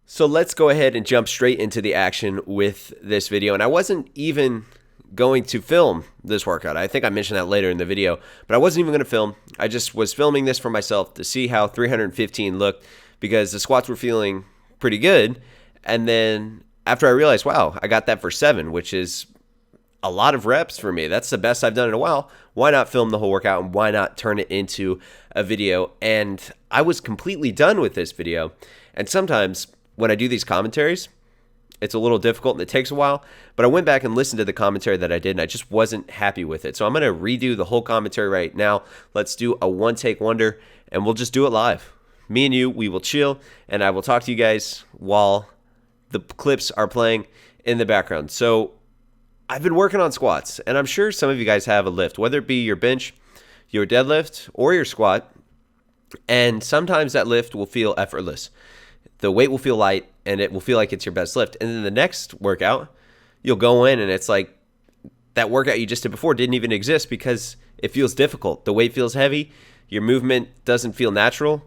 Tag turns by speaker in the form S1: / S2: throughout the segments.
S1: So let's go ahead and jump straight into the action with this video. And I wasn't even going to film this workout. I think I mentioned that later in the video, but I wasn't even going to film. I just was filming this for myself to see how 315 looked because the squats were feeling pretty good. And then after I realized, wow, I got that for 7, which is a lot of reps for me. That's the best I've done in a while. Why not film the whole workout and why not turn it into a video? And I was completely done with this video. And sometimes when I do these commentaries, it's a little difficult and it takes a while, but I went back and listened to the commentary that I did and I just wasn't happy with it. So I'm going to redo the whole commentary right now. Let's do a one-take wonder and we'll just do it live. Me and you, we will chill and I will talk to you guys while the clips are playing in the background. So I've been working on squats and I'm sure some of you guys have a lift, whether it be your bench, your deadlift, or your squat. And sometimes that lift will feel effortless. The weight will feel light and it will feel like it's your best lift. And then the next workout, you'll go in and it's like that workout you just did before didn't even exist because it feels difficult. The weight feels heavy. Your movement doesn't feel natural.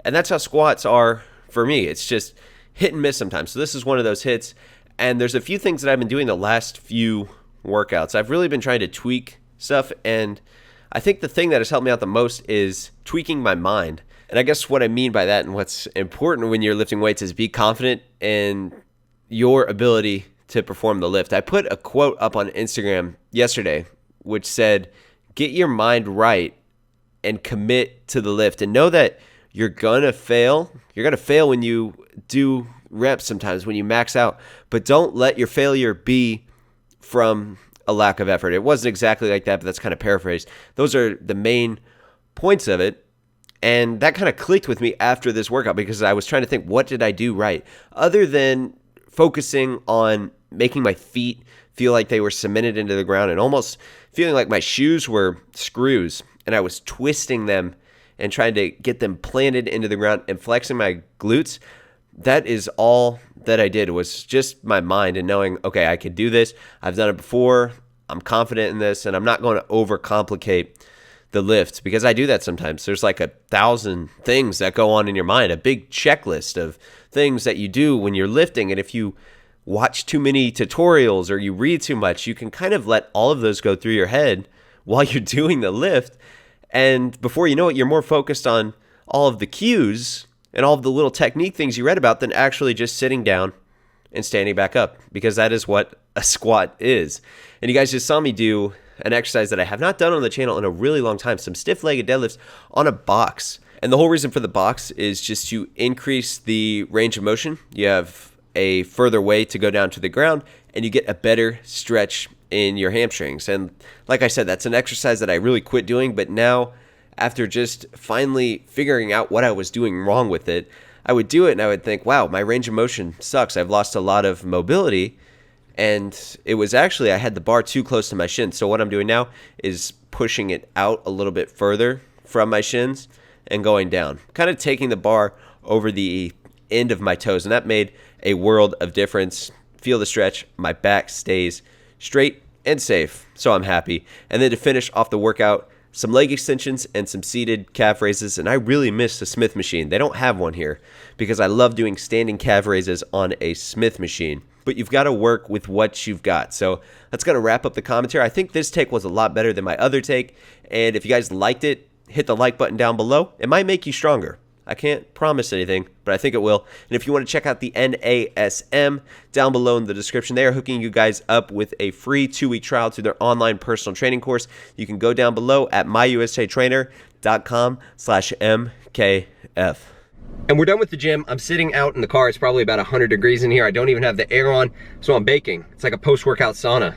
S1: And that's how squats are for me. It's just hit and miss sometimes. So this is one of those hits. And there's a few things that I've been doing the last few workouts. I've really been trying to tweak stuff. And I think the thing that has helped me out the most is tweaking my mind. And I guess what I mean by that and what's important when you're lifting weights is be confident in your ability to perform the lift. I put a quote up on Instagram yesterday which said, get your mind right and commit to the lift and know that you're going to fail. You're going to fail when you do reps sometimes, when you max out, but don't let your failure be from a lack of effort. It wasn't exactly like that, but that's kind of paraphrased. Those are the main points of it. And that kind of clicked with me after this workout because I was trying to think, what did I do right? Other than focusing on making my feet feel like they were cemented into the ground and almost feeling like my shoes were screws and I was twisting them and trying to get them planted into the ground and flexing my glutes. That is all that I did was just my mind and knowing, okay, I could do this. I've done it before. I'm confident in this and I'm not going to overcomplicate the lift because I do that sometimes. There's like 1,000 things that go on in your mind, a big checklist of things that you do when you're lifting. And if you watch too many tutorials or you read too much, you can kind of let all of those go through your head while you're doing the lift. And before you know it, you're more focused on all of the cues and all of the little technique things you read about than actually just sitting down and standing back up, because that is what a squat is. And you guys just saw me do an exercise that I have not done on the channel in a really long time, some stiff-legged deadlifts on a box. And the whole reason for the box is just to increase the range of motion. You have a further way to go down to the ground and you get a better stretch in your hamstrings. And like I said, that's an exercise that I really quit doing, but now after just finally figuring out what I was doing wrong with it, I would do it and I would think, wow, my range of motion sucks. I've lost a lot of mobility. And it was actually, I had the bar too close to my shins. So what I'm doing now is pushing it out a little bit further from my shins and going down, kind of taking the bar over the end of my toes. And that made a world of difference. Feel the stretch. My back stays straight and safe. So I'm happy. And then to finish off the workout, some leg extensions and some seated calf raises. And I really miss the Smith machine. They don't have one here because I love doing standing calf raises on a Smith machine. But you've got to work with what you've got. So that's going to wrap up the commentary. I think this take was a lot better than my other take. And if you guys liked it, hit the like button down below. It might make you stronger. I can't promise anything, but I think it will. And if you want to check out the NASM, down below in the description, they are hooking you guys up with a free 2-week trial to their online personal training course. You can go down below at myusatrainer.com/MKF. And we're done with the gym. I'm sitting out in the car. It's probably about 100 degrees in here. I don't even have the air on, so I'm baking. It's like a post-workout sauna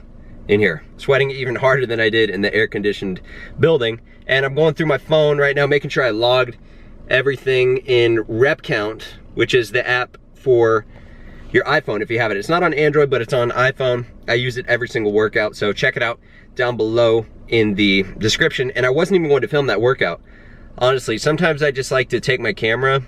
S1: in here. Sweating even harder than I did in the air-conditioned building. And I'm going through my phone right now, making sure I logged everything in Rep Count, which is the app for your iPhone if you have it. It's not on Android, but it's on iPhone. I use it every single workout, so check it out down below in the description. And I wasn't even going to film that workout. Honestly, sometimes I just like to take my camera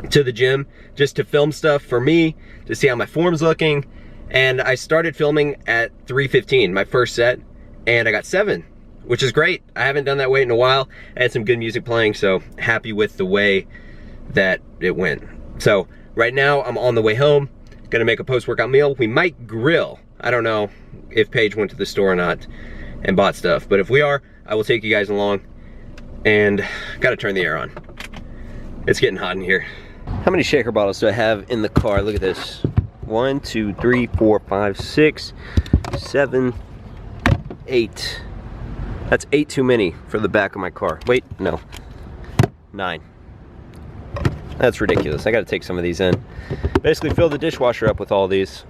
S1: to the gym just to film stuff for me, to see how my form's looking. And I started filming at 3:15, my first set, and I got 7, which is great. I haven't done that weight in a while. I had some good music playing, so happy with the way that it went. So Right now, I'm on the way home. Gonna make a post-workout meal. We might grill. I don't know if Paige went to the store or not and bought stuff, but if we are, I will take you guys along. And gotta turn the air on. It's getting hot in here. How many shaker bottles do I have in the car? Look at this. 1, 2, 3, 4, 5, 6, 7, 8. That's 8 too many for the back of my car. Wait, no. 9. That's ridiculous. I gotta take some of these in. Basically fill the dishwasher up with all these.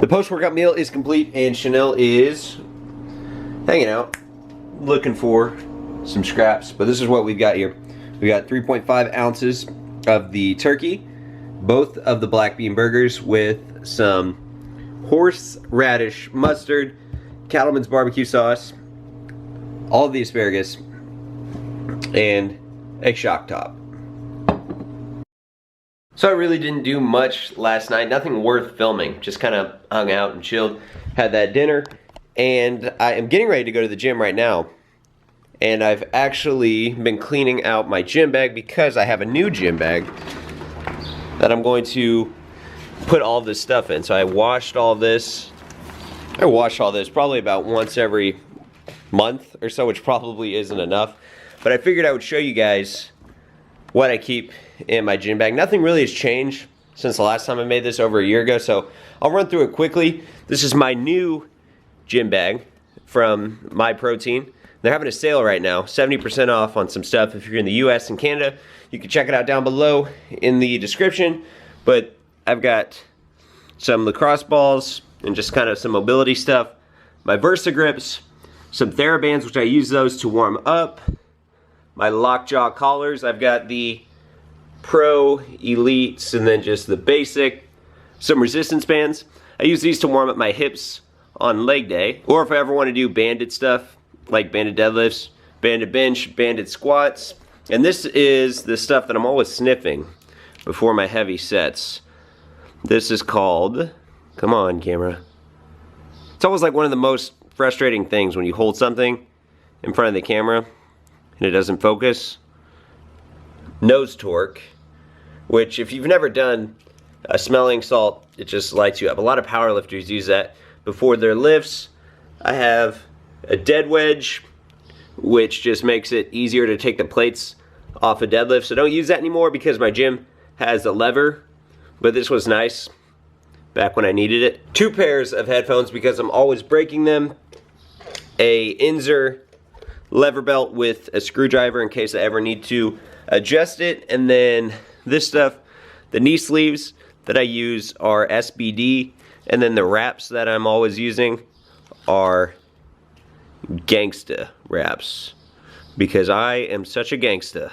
S1: The post-workout meal is complete and Chanel is hanging out, looking for some scraps. But this is what we've got here. We got 3.5 ounces of the turkey, both of the black bean burgers with some horseradish mustard, Cattleman's barbecue sauce, all of the asparagus, and a shock top. So I really didn't do much last night, nothing worth filming, just kind of hung out and chilled, had that dinner, and I am getting ready to go to the gym right now. And I've actually been cleaning out my gym bag because I have a new gym bag that I'm going to put all this stuff in. So I washed all this. I wash all this probably about once every month or so, which probably isn't enough. But I figured I would show you guys what I keep in my gym bag. Nothing really has changed since the last time I made this over a year ago, so I'll run through it quickly. This is my new gym bag from My Protein. They're having a sale right now, 70% off on some stuff. If you're in the US and Canada, you can check it out down below in the description. But I've got some lacrosse balls and just kind of some mobility stuff. My Versa grips, some TheraBands, which I use those to warm up. My lockjaw collars, I've got the Pro, Elites, and then just the basic. Some resistance bands. I use these to warm up my hips on leg day. Or if I ever want to do banded stuff, like banded deadlifts, banded bench, banded squats. And this is the stuff that I'm always sniffing before my heavy sets. This is called, come on camera. It's always like one of the most frustrating things when you hold something in front of the camera and it doesn't focus. Nose torque, which if you've never done a smelling salt, it just lights you up. A lot of powerlifters use that before their lifts. I have a dead wedge, which just makes it easier to take the plates off a deadlift. So don't use that anymore because my gym has a lever, but this was nice back when I needed it. 2 pairs of headphones because I'm always breaking them. A Inzer lever belt with a screwdriver in case I ever need to adjust it. And then this stuff, the knee sleeves that I use are SBD, and then the wraps that I'm always using are gangsta wraps because I am such a gangsta.